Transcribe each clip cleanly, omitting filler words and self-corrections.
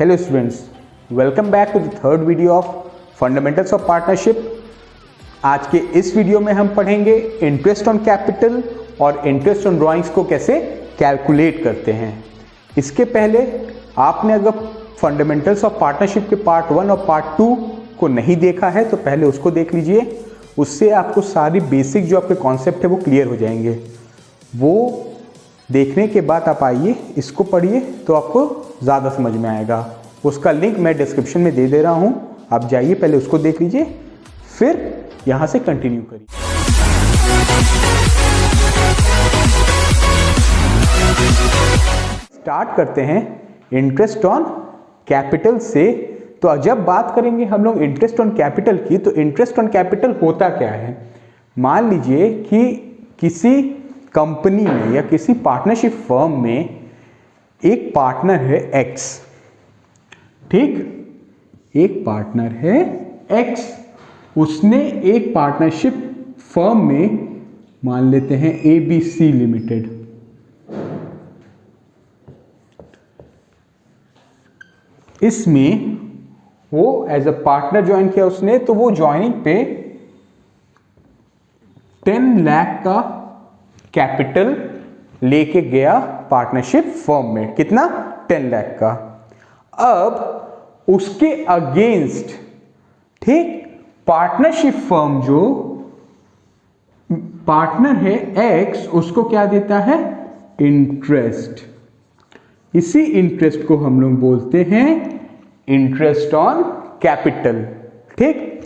Hello students, welcome back to the third video of Fundamentals of Partnership। आज के इस video में हम पढ़ेंगे इंटरेस्ट ऑन कैपिटल और इंटरेस्ट ऑन ड्राइंग्स को कैसे कैलकुलेट करते हैं। इसके पहले आपने अगर फंडामेंटल्स ऑफ पार्टनरशिप के पार्ट 1 और पार्ट 2 को नहीं देखा है तो पहले उसको देख लीजिए, उससे आपको सारी बेसिक जो आपके कॉन्सेप्ट है वो क्लियर हो जाएंगे। वो देखने के बाद आप आइए इसको पढ़िए तो आपको ज़्यादा समझ में आएगा। उसका लिंक मैं डिस्क्रिप्शन में दे दे रहा हूँ, आप जाइए पहले उसको देख लीजिए, फिर यहाँ से कंटिन्यू करिए। स्टार्ट करते हैं इंटरेस्ट ऑन कैपिटल से। तो जब बात करेंगे हम लोग इंटरेस्ट ऑन कैपिटल की, तो इंटरेस्ट ऑन कैपिटल होता क्या है। मान लीजिए कि किसी कंपनी में या किसी पार्टनरशिप फर्म में एक पार्टनर है एक्स, ठीक, एक पार्टनर है एक्स, उसने एक पार्टनरशिप फर्म में मान लेते हैं ABC लिमिटेड, इसमें वो एज अ पार्टनर ज्वाइन किया उसने, तो वो ज्वाइनिंग पे 10 लाख का कैपिटल लेके गया पार्टनरशिप फर्म में। कितना? 10 लाख का। अब उसके अगेंस्ट, ठीक, पार्टनरशिप फर्म जो पार्टनर है एक्स, उसको क्या देता है? इंटरेस्ट। इसी इंटरेस्ट को हम लोग बोलते हैं इंटरेस्ट ऑन कैपिटल, ठीक।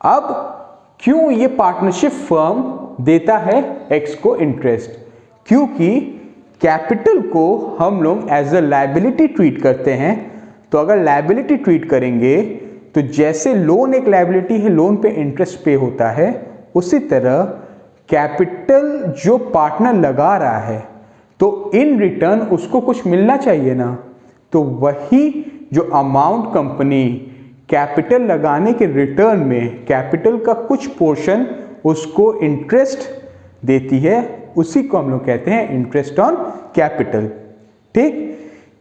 अब क्यों ये पार्टनरशिप फर्म देता है एक्स को इंटरेस्ट? क्योंकि कैपिटल को हम लोग एज अ लायबिलिटी ट्रीट करते हैं। तो अगर लायबिलिटी ट्रीट करेंगे तो जैसे लोन एक लायबिलिटी है, लोन पे इंटरेस्ट पे होता है, उसी तरह कैपिटल जो पार्टनर लगा रहा है तो इन रिटर्न उसको कुछ मिलना चाहिए ना। तो वही जो अमाउंट कंपनी कैपिटल लगाने के रिटर्न में कैपिटल का कुछ पोर्शन उसको इंटरेस्ट देती है, उसी को हम लोग कहते हैं इंटरेस्ट ऑन कैपिटल, ठीक।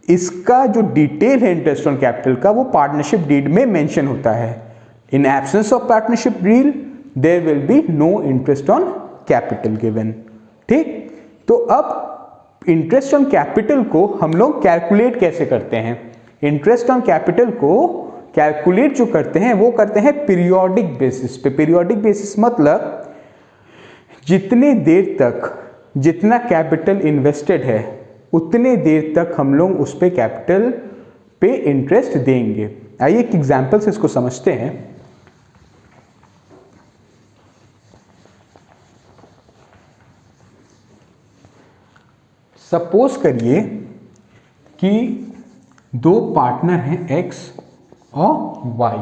इसका जो डिटेल है इंटरेस्ट ऑन कैपिटल का, वो पार्टनरशिप डीड में मेंशन होता है। In absence of partnership deed there will be no interest on capital given, ठीक। तो अब इंटरेस्ट ऑन कैपिटल को हम लोग कैलकुलेट कैसे करते हैं? इंटरेस्ट ऑन कैपिटल को कैलकुलेट जो करते हैं वो करते हैं पीरियोडिक बेसिस पे। पीरियोडिक बेसिस मतलब जितने देर तक जितना कैपिटल इन्वेस्टेड है उतने देर तक हम लोग उस पे कैपिटल पे इंटरेस्ट देंगे। आइए एक एग्जांपल से इसको समझते हैं। सपोज करिए कि दो पार्टनर हैं एक्स और वाई।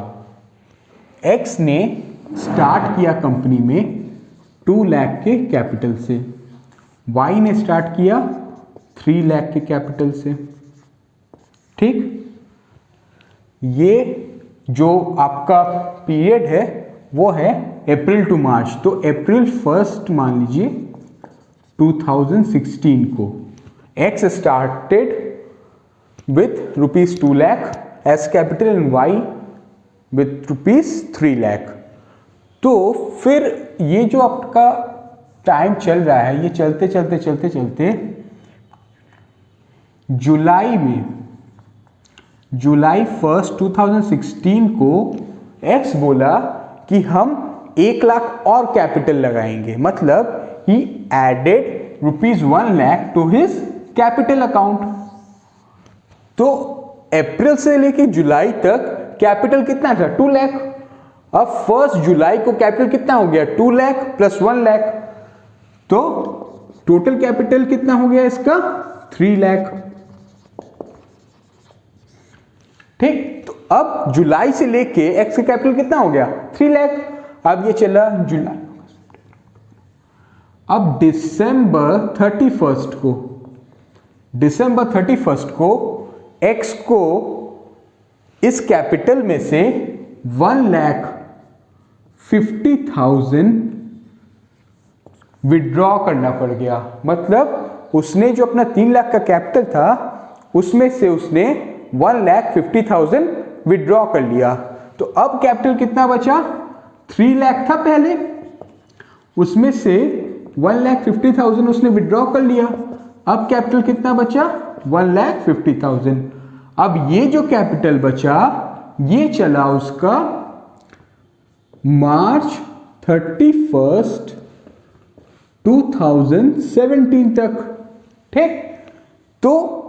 एक्स ने स्टार्ट किया कंपनी में 2 लाख के कैपिटल से, वाई ने स्टार्ट किया 3 लाख के कैपिटल से, ठीक। ये जो आपका पीरियड है वो है अप्रैल टू मार्च। तो अप्रैल 1 मान लीजिए 2016 को x started with rupees 2 lakh as capital and Y with rupees 3 lakh। तो फिर ये जो आपका टाइम चल रहा है, ये चलते चलते चलते चलते जुलाई 1 2016 को एक्स बोला कि हम 1 लाख और कैपिटल लगाएंगे। मतलब he added rupees 1 lakh to his capital account. तो अप्रैल से लेके जुलाई तक कैपिटल कितना था? 2 लाख। अब 1 जुलाई को कैपिटल कितना हो गया? 2 लाख प्लस 1 लाख। तो टोटल कैपिटल कितना हो गया इसका? 3 लाख, ठीक। तो अब जुलाई से लेके एक्स का कैपिटल कितना हो गया? 3 लाख। अब ये चला जुलाई। अब दिसंबर 31 को एक्स को इस कैपिटल में से 1,50,000 विड्रॉ करना पड़ गया। मतलब उसने जो अपना 3 लाख का कैपिटल था उसमें से उसने 1,50,000 विड्रॉ कर लिया। तो अब कैपिटल कितना बचा, 3 लाख था पहले, उसमें से 1,50,000 उसने विड्रॉ कर लिया। अब कैपिटल कितना बचा, 1,50,000। अब ये जो कैपिटल बचा ये चला उसका मार्च 31, 2017 तक। ठीक, तो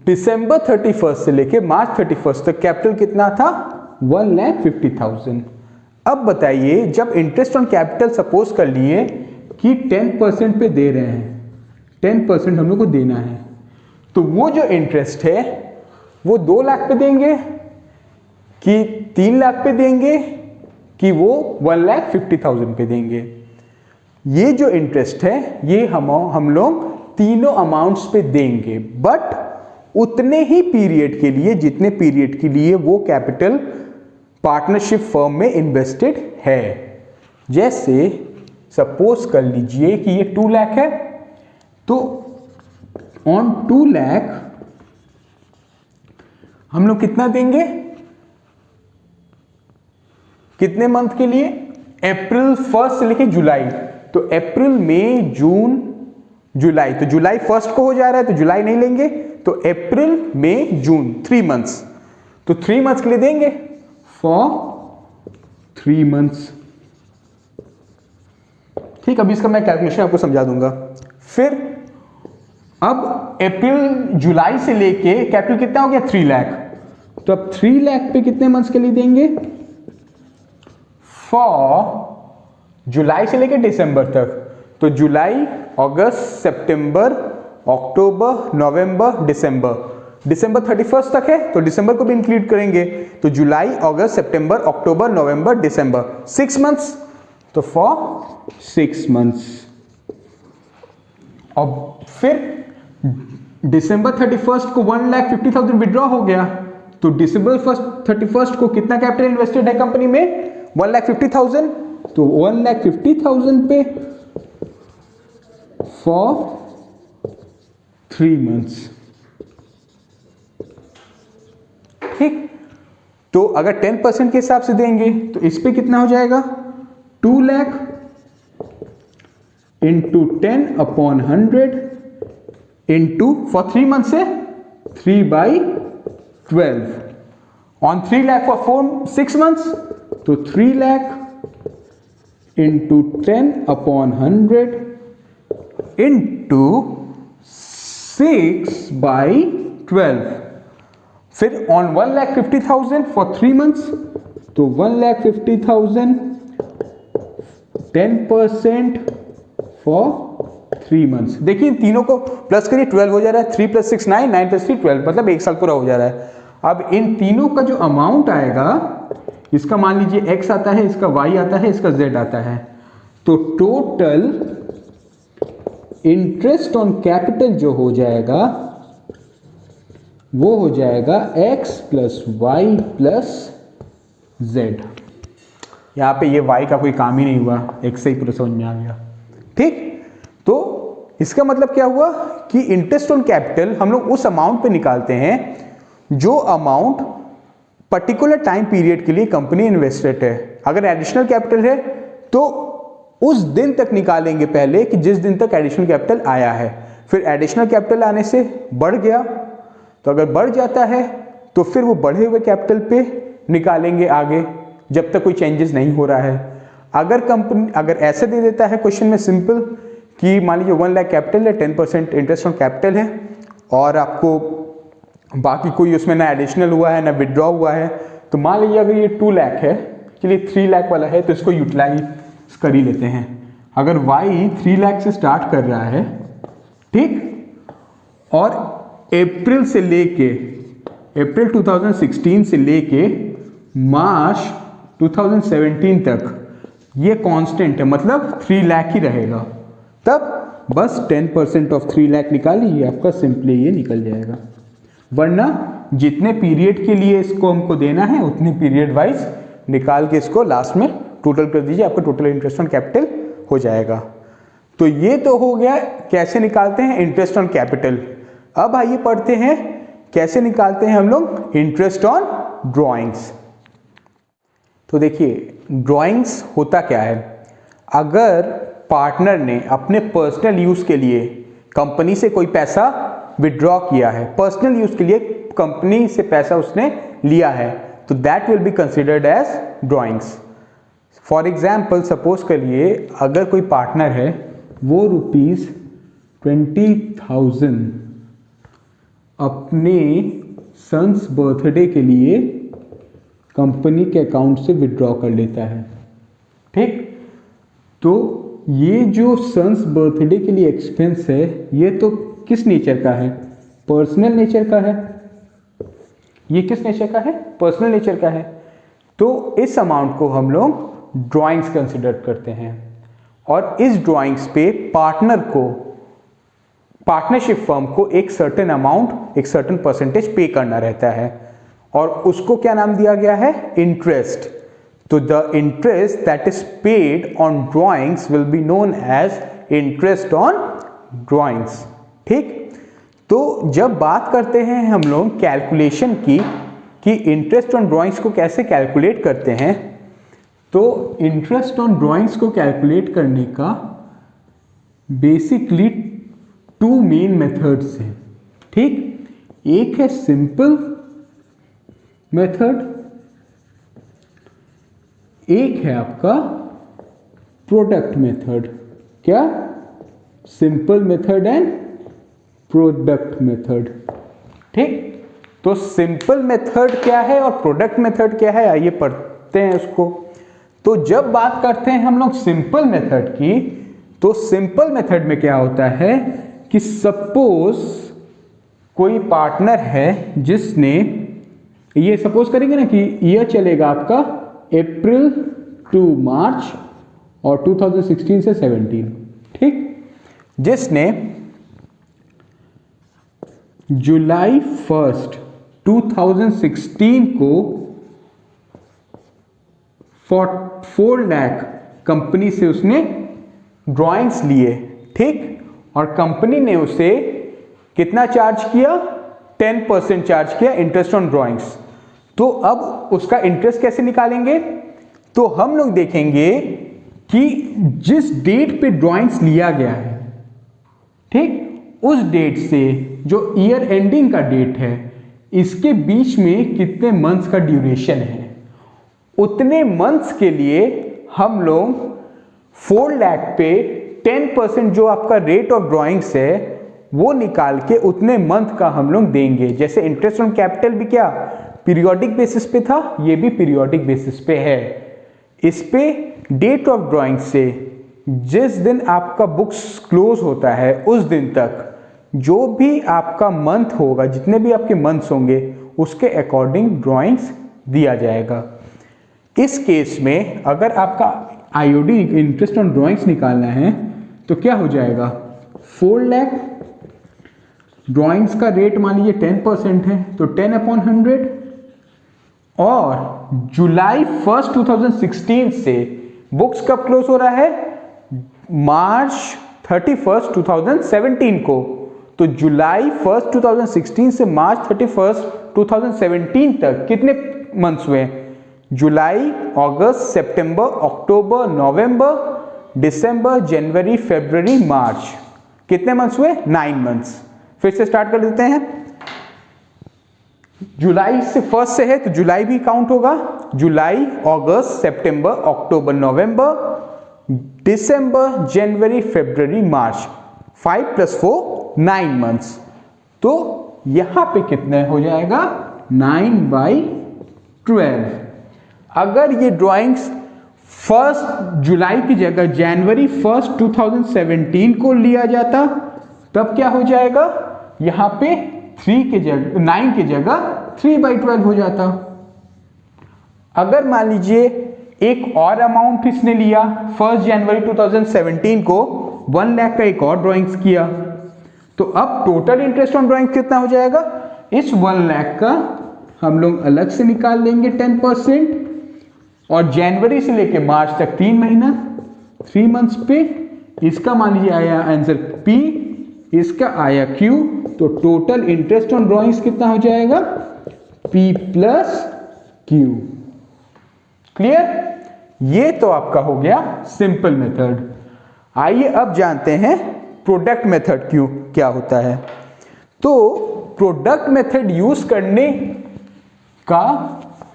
दिसंबर 31 से लेके मार्च 31 तक कैपिटल कितना था, 1,50,000। अब बताइए, जब इंटरेस्ट ऑन कैपिटल सपोज कर लिए कि 10% पे दे रहे हैं, 10% हम लोग को देना है, तो वो जो इंटरेस्ट है वो 2 लाख पे देंगे कि 3 लाख पे देंगे कि वो 1,50,000 पे देंगे। ये जो इंटरेस्ट है ये हम लोग तीनों अमाउंट्स पे देंगे, बट उतने ही पीरियड के लिए जितने पीरियड के लिए वो कैपिटल पार्टनरशिप फर्म में इन्वेस्टेड है। जैसे सपोज कर लीजिए कि ये 2 लाख है, तो ऑन 2 लाख हम लोग कितना देंगे, कितने मंथ के लिए, अप्रैल 1 से लेके जुलाई। तो अप्रैल, मई, जून, जुलाई, तो जुलाई 1 को हो जा रहा है तो जुलाई नहीं लेंगे, तो अप्रैल, मई, जून, 3 मंथ्स, तो 3 मंथ्स के लिए देंगे, फॉर 3 मंथ्स। ठीक, अभी इसका मैं कैलकुलेशन आपको समझा दूंगा। फिर अब अप्रैल, जुलाई से लेके कैपिटल कितना हो गया, 3 लाख, तो अब 3 लाख पे कितने मंथ्स के लिए देंगे, फॉर जुलाई से लेके दिसंबर तक। तो जुलाई, अगस्त, सितंबर, अक्टूबर, नवंबर, दिसंबर 31 तक है तो दिसंबर को भी इंक्लूड करेंगे, तो जुलाई, अगस्त, सितंबर, अक्टूबर, नवंबर, दिसंबर, 6 मंथ्स, तो फॉर 6 मंथ्स। अब फिर दिसंबर 31 को 1,50,000 विड्रॉ हो गया, तो दिसंबर 31 को कितना कैपिटल इन्वेस्टेड है कंपनी में, 1,50,000, तो 1,50,000 पे फॉर 3 मंथ्स। ठीक, तो अगर 10% के हिसाब से देंगे तो इस पे कितना हो जाएगा, 2 lakh into 10/100 into for 3 month से 3/12 ऑन 3 लाख फॉर 6 मंथ्स, तो 3 लाख इंटू 10/100 इंटू 6/12। फिर ऑन 1,50,000 फॉर 3 मंथ्स, तो 1,50,000 10% फॉर 3 मंथ्स। देखिए तीनों को प्लस करिए, 12 हो जा रहा है, 3 + 6 9, 9 + 3 12, मतलब 1 साल पूरा हो जा रहा है। अब इन तीनों का जो अमाउंट आएगा, इसका मान लीजिए x आता है, इसका y आता है, इसका z आता है, तो टोटल इंटरेस्ट ऑन कैपिटल जो हो जाएगा वो हो जाएगा x + y + z। यहां पे ये y का कोई काम ही नहीं हुआ, x से ही पूरा समझ में आ गया। ठीक, तो इसका मतलब क्या हुआ कि इंटरेस्ट ऑन कैपिटल हम लोग उस अमाउंट पे निकालते हैं जो अमाउंट पर्टिकुलर टाइम पीरियड के लिए कंपनी इन्वेस्टेड है। अगर एडिशनल कैपिटल है तो उस दिन तक निकालेंगे पहले कि जिस दिन तक एडिशनल कैपिटल आया है, फिर एडिशनल कैपिटल आने से बढ़ गया, तो अगर बढ़ जाता है तो फिर वो बढ़े हुए कैपिटल पे निकालेंगे आगे जब तक कोई चेंजेस नहीं हो रहा है। अगर कंपनी अगर ऐसे दे देता है क्वेश्चन में सिंपल कि मान लीजिए 1 लाख कैपिटल है, 10% इंटरेस्ट ऑन कैपिटल है और आपको बाकी कोई उसमें ना एडिशनल हुआ है ना विड्रॉ हुआ है, तो मान लीजिए अगर ये 2 लाख है, चलिए 3 लाख वाला है तो इसको यूटिलाइज कर ही लेते हैं। अगर y 3 लाख से स्टार्ट कर रहा है, ठीक, और अप्रैल 2016 से लेके मार्च 2017 तक ये कांस्टेंट है, मतलब 3 लाख ही रहेगा, तब बस 10% ऑफ 3 लाख निकालिए, आपका सिंपली ये निकल जाएगा। वरना जितने पीरियड के लिए इसको हमको देना है उतने पीरियड वाइज निकाल के इसको लास्ट में टोटल कर दीजिए, आपका टोटल इंटरेस्ट ऑन कैपिटल हो जाएगा। तो ये तो हो गया कैसे निकालते हैं इंटरेस्ट ऑन कैपिटल। अब आइए पढ़ते हैं कैसे निकालते हैं हम लोग इंटरेस्ट ऑन ड्राइंग्स। तो देखिए ड्राइंग्स होता क्या है, अगर पार्टनर ने अपने पर्सनल यूज के लिए कंपनी से कोई पैसा विड्रॉ किया है, पर्सनल यूज के लिए कंपनी से पैसा उसने लिया है, तो that will be considered as drawings. For example suppose करिए अगर कोई पार्टनर है वो ₹20,000 अपने सन्स बर्थडे के लिए कंपनी के अकाउंट से विड्रॉ कर लेता है, ठीक। तो ये जो सन्स बर्थडे के लिए एक्सपेंस है ये तो किस नेचर का है, पर्सनल नेचर का है। ये किस नेचर का है, पर्सनल नेचर का है। तो इस अमाउंट को हम लोग ड्राइंग्स कंसिडर करते हैं और इस ड्राइंग्स पे पार्टनर को, पार्टनरशिप फर्म को एक सर्टेन अमाउंट, एक सर्टेन परसेंटेज पे करना रहता है और उसको क्या नाम दिया गया है, इंटरेस्ट। तो the interest that is paid on drawings will be known as interest on drawings, ठीक। तो जब बात करते हैं हम लोग कैलकुलेशन की कि इंटरेस्ट ऑन ड्राइंग्स को कैसे कैलकुलेट करते हैं, तो इंटरेस्ट ऑन ड्राइंग्स को कैलकुलेट करने का बेसिकली 2 मेन मेथड्स हैं, ठीक। एक है सिंपल मेथड, एक है आपका प्रोडक्ट मेथड। क्या, simple method and product method, ठीक। तो सिंपल मेथड क्या है और प्रोडक्ट मेथड क्या है, आइए पढ़ते हैं उसको। तो जब बात करते हैं हम लोग सिंपल मेथड की, तो सिंपल मेथड में क्या होता है कि सपोज कोई पार्टनर है जिसने, ये सपोज करेंगे ना कि ईयर चलेगा आपका अप्रैल टू मार्च और 2016 से 17, ठीक। जिसने जुलाई 1 2016 को 4 लाख कंपनी से उसने ड्राइंग्स लिए, ठीक। और कंपनी ने उसे कितना चार्ज किया, 10% चार्ज किया इंटरेस्ट ऑन ड्राइंग्स। तो अब उसका इंटरेस्ट कैसे निकालेंगे, तो हम लोग देखेंगे कि जिस डेट पे ड्राइंग्स लिया गया है, ठीक, उस डेट से जो ईयर एंडिंग का डेट है इसके बीच में कितने मंथ्स का ड्यूरेशन है, उतने मंथ्स के लिए हम लोग 4 लाख पे 10% जो आपका रेट ऑफ ड्राइंग्स है वो निकाल के उतने मंथ का हम लोग देंगे। जैसे इंटरेस्ट ऑन कैपिटल भी क्या पीरियोडिक बेसिस पे था, ये भी पीरियोडिक बेसिस पे है। इस पे डेट ऑफ ड्राइंग से जिस दिन आपका बुक्स क्लोज होता है उस दिन तक जो भी आपका मंथ होगा, जितने भी आपके मंथ्स होंगे उसके अकॉर्डिंग ड्राइंग्स दिया जाएगा। इस केस में अगर आपका आईओडी इंटरेस्ट ऑन ड्राइंग्स निकालना है तो क्या हो जाएगा, 4 लाख ड्राइंग्स का रेट मान लीजिए 10% है तो 10/100 और जुलाई 1 2016 से बुक्स कब क्लोज हो रहा है, मार्च 31 2017 को। तो जुलाई 1 2016 से मार्च 31 2017 तक कितने मंथ्स हुए, जुलाई, अगस्त, सितंबर, अक्टूबर, नवंबर, दिसंबर, जनवरी, फरवरी, मार्च, कितने मंथ्स हुए, 9 मंथ्स। फिर से स्टार्ट कर देते हैं, जुलाई से 1 से है तो जुलाई भी काउंट होगा, जुलाई, अगस्त, सितंबर, अक्टूबर, नवंबर, दिसंबर, जनवरी, फरवरी, मार्च, 5 + 4 9 मंथ्स। तो यहां पे कितने हो जाएगा, 9/12। अगर ये ड्राइंग्स 1 जुलाई की जगह जनवरी 1 2017 को लिया जाता तब क्या हो जाएगा, यहां पे 3 के जगह 9 की जगह 3/12 हो जाता। अगर मान लीजिए एक और अमाउंट इसने लिया 1 जनवरी 2017 को 1 लाख का एक और ड्राइंग्स किया, तो अब टोटल इंटरेस्ट ऑन ड्राइंग कितना हो जाएगा, इस 1 लाख का हम लोग अलग से निकाल लेंगे 10% और जनवरी से लेके मार्च तक 3 महीना 3 मंथ्स पे, इसका मान लीजिए आया आंसर P, इसका आया Q, तो टोटल इंटरेस्ट ऑन ड्राइंग्स कितना हो जाएगा, P प्लस Q। क्लियर? ये तो आपका हो गया सिंपल मेथड। आइए अब जानते हैं प्रोडक्ट मेथड क्यों क्या होता है। तो प्रोडक्ट मेथड यूज करने का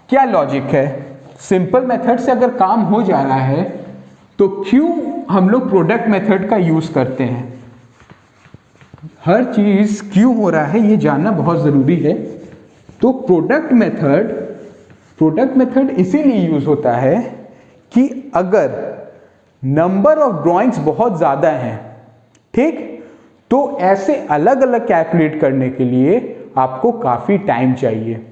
क्या लॉजिक है? सिंपल मेथड से अगर काम हो जा रहा है तो क्यों हम लोग प्रोडक्ट मेथड का यूज करते हैं? हर चीज क्यों हो रहा है ये जानना बहुत जरूरी है। तो प्रोडक्ट मेथड इसीलिए यूज होता है कि अगर नंबर ऑफ ड्राइंग्स बहुत ज्यादा हैं, ठीक, तो ऐसे अलग अलग कैलकुलेट करने के लिए आपको काफी टाइम चाहिए।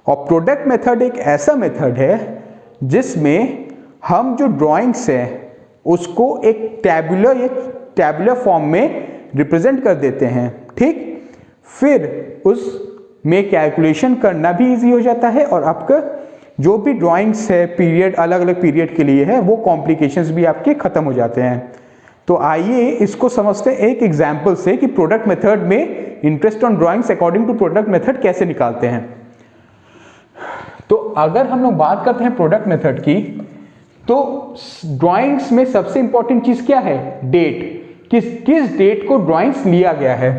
और प्रोडक्ट मेथड एक ऐसा मेथड है जिसमें हम जो ड्राइंग्स है उसको एक टैबुलर फॉर्म में रिप्रेजेंट कर देते हैं, ठीक। फिर उसमें कैलकुलेशन करना भी इजी हो जाता है और आपका जो भी ड्राइंग्स है पीरियड अलग अलग पीरियड के लिए है वो कॉम्प्लिकेशंस भी आपके खत्म हो जाते हैं। तो आइए इसको समझते हैं एक एग्जांपल से कि प्रोडक्ट मेथड में interest on drawings according to product method कैसे निकालते हैं। तो अगर हम लोग बात करते हैं प्रोडक्ट मेथड की, तो ड्राइंग्स में सबसे इंपॉर्टेंट चीज क्या है? डेट। किस डेट को ड्राइंग्स लिया गया है।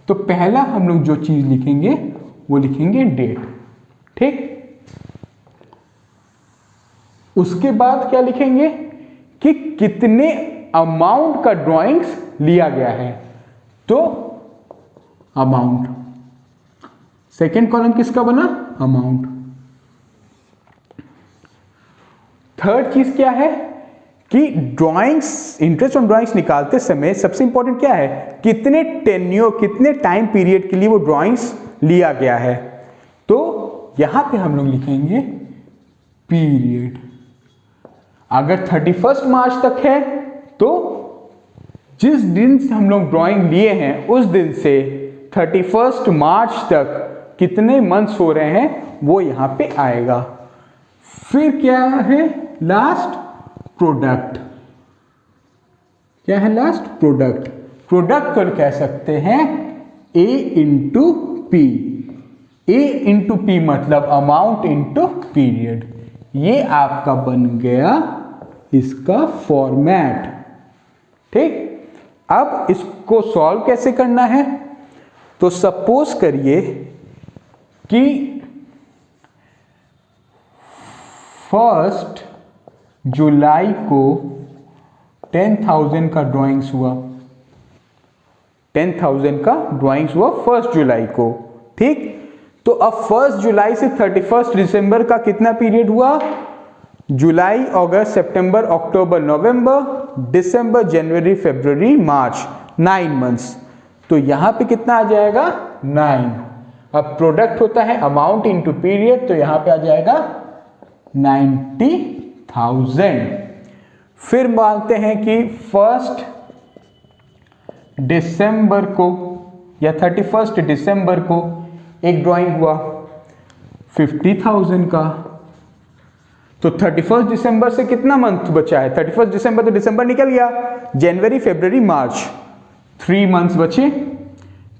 तो पहला हम लोग जो चीज लिखेंगे वो लिखेंगे डेट, ठीक। उसके बाद क्या लिखेंगे कि कितने अमाउंट का ड्राइंग्स लिया गया है, तो अमाउंट। सेकेंड कॉलम किसका बना? अमाउंट। थर्ड चीज क्या है कि ड्राइंग्स इंटरेस्ट ऑन ड्राइंग्स निकालते समय सबसे इंपॉर्टेंट क्या है? कितने टेन्योर कितने टाइम पीरियड के लिए वो ड्राइंग्स लिया गया है। तो यहां पे हम लोग लिखेंगे पीरियड। अगर 31 मार्च तक है तो जिस दिन से हम लोग ड्राइंग लिए हैं उस दिन से 31 मार्च तक कितने मंथ्स हो रहे हैं वो यहां पे आएगा। फिर क्या है? Last product. क्या है लास्ट? प्रोडक्ट। प्रोडक्ट को कह सकते हैं A into P। A into P मतलब अमाउंट इंटू पीरियड। ये आपका बन गया इसका फॉर्मेट, ठीक। अब इसको सॉल्व कैसे करना है? तो सपोज करिए कि 1 जुलाई को 10,000 का ड्राइंग्स हुआ। 10,000 का ड्राइंग्स हुआ 1 जुलाई को, ठीक। तो अब 1 जुलाई से 31 दिसंबर का कितना पीरियड हुआ? जुलाई, अगस्त, सितंबर, अक्टूबर, नवंबर, दिसंबर, जनवरी, फरवरी, मार्च, 9 मंथ्स। तो यहां पे कितना आ जाएगा? 9। अब प्रोडक्ट होता है अमाउंट इंटू पीरियड, तो यहां पे आ जाएगा 90,000। फिर मानते हैं कि 1 दिसंबर को या 31 दिसंबर को एक ड्राइंग हुआ 50,000 का। तो 31 दिसंबर से कितना मंथ बचा है? 31 दिसंबर तो दिसंबर निकल गया, जनवरी, फरवरी, मार्च, 3 मंथ्स बचे।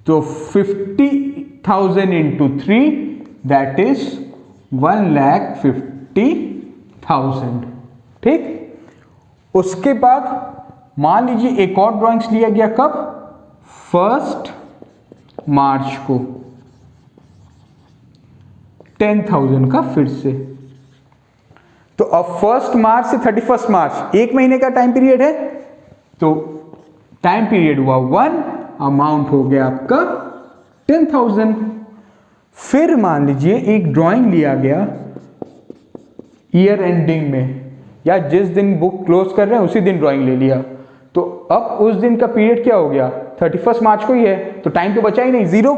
तो 50,000 इंटू 3 दैट इज 1,50,000, ठीक। उसके बाद मान लीजिए एक और ड्राइंग्स लिया गया कब? 1 मार्च को 10,000 का फिर से। तो अब 1 मार्च से 31 मार्च 1 महीने का टाइम पीरियड है, तो टाइम पीरियड हुआ 1, अमाउंट हो गया आपका 10,000। फिर मान लीजिए एक ड्राइंग लिया गया ईयर एंडिंग में, या जिस दिन बुक क्लोज कर रहे हैं उसी दिन ड्राइंग ले लिया। तो अब उस दिन का पीरियड क्या हो गया? 31 मार्च को ही है, तो टाइम तो बचा ही नहीं, 0।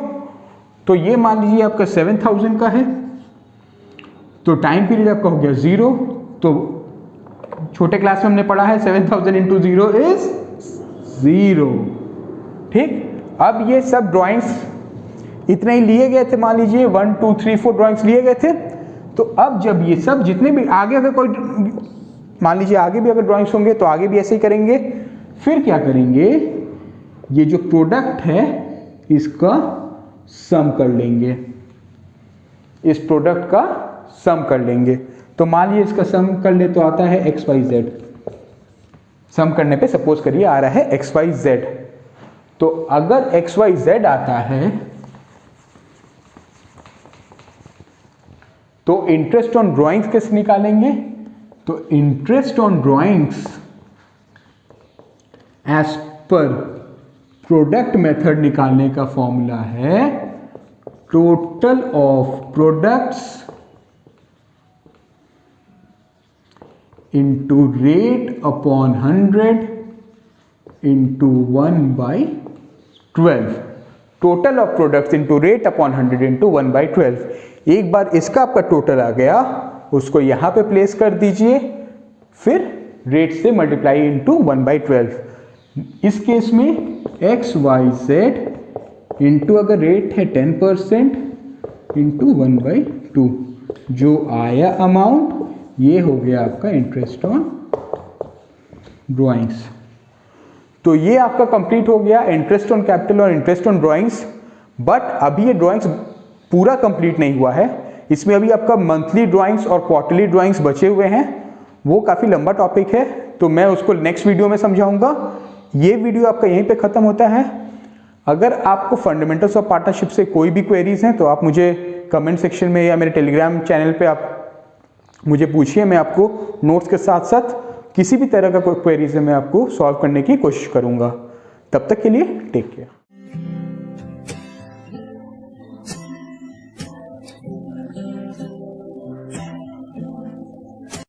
तो ये मान लीजिए आपका 7,000 का है, तो टाइम पीरियड आपका हो गया 0। तो छोटे क्लास में हमने पढ़ा है 7,000 इंटू 0 इज 0, ठीक। अब ये सब ड्राइंग्स इतने ही लिए गए थे, मान लीजिए 1 2 3 4 ड्राइंग्स लिए गए थे। तो अब जब ये सब जितने भी आगे अगर कोई मान लीजिए आगे भी अगर ड्राइंग्स होंगे तो आगे भी ऐसे ही करेंगे। फिर क्या करेंगे? ये जो प्रोडक्ट है इसका सम कर लेंगे, इस प्रोडक्ट का सम कर लेंगे। तो मान लीजिए इसका सम कर ले तो आता है एक्स वाई जेड। सम करने पे सपोज करिए आ रहा है एक्स वाई जेड। तो अगर एक्स वाई जेड आता है तो इंटरेस्ट ऑन ड्राइंग्स कैसे निकालेंगे? तो interest on drawings as per product method निकालने का फॉर्मूला है total of products into rate upon 100 into 1/12। Total of products into rate upon 100 into 1/12। एक बार इसका आपका टोटल आ गया, उसको यहां पे प्लेस कर दीजिए, फिर रेट से मल्टीप्लाई इंटू 1/12। इस केस में एक्स वाई जेड इंटू अगर रेट है 10% इंटू 1/2, जो आया अमाउंट ये हो गया आपका इंटरेस्ट ऑन ड्राइंग्स। तो ये आपका कंप्लीट हो गया इंटरेस्ट ऑन कैपिटल और इंटरेस्ट ऑन ड्राइंग्स। बट अभी ये ड्राइंग्स पूरा कंप्लीट नहीं हुआ है, इसमें अभी आपका मंथली ड्राइंग्स और क्वार्टरली ड्राइंग्स बचे हुए हैं। वो काफ़ी लंबा टॉपिक है, तो मैं उसको नेक्स्ट वीडियो में समझाऊंगा। ये वीडियो आपका यहीं पे ख़त्म होता है। अगर आपको फंडामेंटल्स ऑफ पार्टनरशिप से कोई भी क्वेरीज हैं तो आप मुझे कमेंट सेक्शन में या मेरे टेलीग्राम चैनल पे आप मुझे पूछिए, मैं आपको नोट्स के साथ साथ किसी भी तरह का कोई क्वेरीज है मैं आपको सॉल्व करने की कोशिश करूँगा। तब तक के लिए टेक केयर।